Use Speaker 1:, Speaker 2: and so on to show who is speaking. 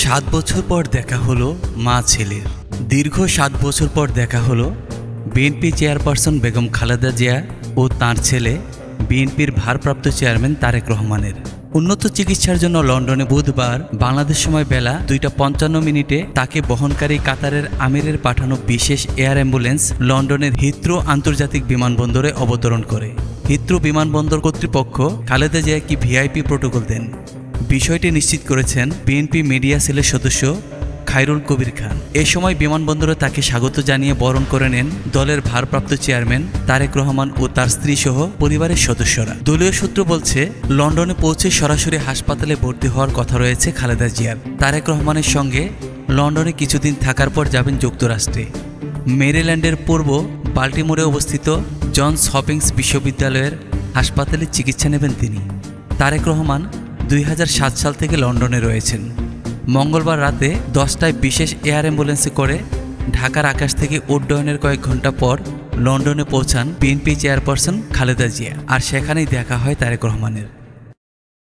Speaker 1: 7 বছর পর দেখা হলো মা ছেলের। দীর্ঘ 7 বছর পর দেখা হলো বিএনপি চেয়ারপারসন বেগম খালেদা জিয়া ও তাঁর ছেলে বিএনপির ভারপ্রাপ্ত চেয়ারম্যান তারেক রহমানের। উন্নত চিকিৎসার জন্য লন্ডনে বুধবার বাংলাদেশ সময় বেলা 2:55 তাকে বহনকারী কাতারের আমিরের পাঠানো বিশেষ এয়ার অ্যাম্বুলেন্স লন্ডনের হিথ্রো আন্তর্জাতিক বিমানবন্দরে অবতরণ করে। হিথ্রো বিমানবন্দর কর্তৃপক্ষ খালেদা জিয়াকে ভিআইপি প্রোটোকল দেন। বিষয়টি নিশ্চিত করেছেন বিএনপি মিডিয়া সেলের সদস্য খায়রুল কবির খান। এ সময় বিমানবন্দরে তাকে স্বাগত জানিয়ে বরণ করে নেন দলের ভারপ্রাপ্ত চেয়ারম্যান তারেক রহমান ও তার স্ত্রীসহ পরিবারের সদস্যরা। দলীয় সূত্র বলছে, লন্ডনে পৌঁছে সরাসরি হাসপাতালে ভর্তি হওয়ার কথা রয়েছে খালেদা জিয়ার। তারেক রহমানের সঙ্গে লন্ডনে কিছুদিন থাকার পর যাবেন যুক্তরাষ্ট্রে। মেরিল্যান্ডের পূর্ব বাল্টিমোরে অবস্থিত জনস হপিংস বিশ্ববিদ্যালয়ের হাসপাতালে চিকিৎসা নেবেন তিনি। তারেক রহমান 2007 সাল থেকে লন্ডনে রয়েছেন। মঙ্গলবার রাতে 10টায় বিশেষ এয়ার অ্যাম্বুলেন্সে করে ঢাকার আকাশ থেকে উড্ডয়নের কয়েক ঘন্টা পর লন্ডনে পৌঁছান বিএনপি চেয়ারপারসন খালেদা জিয়া, আর সেখানেই দেখা হয় তারেক রহমানের।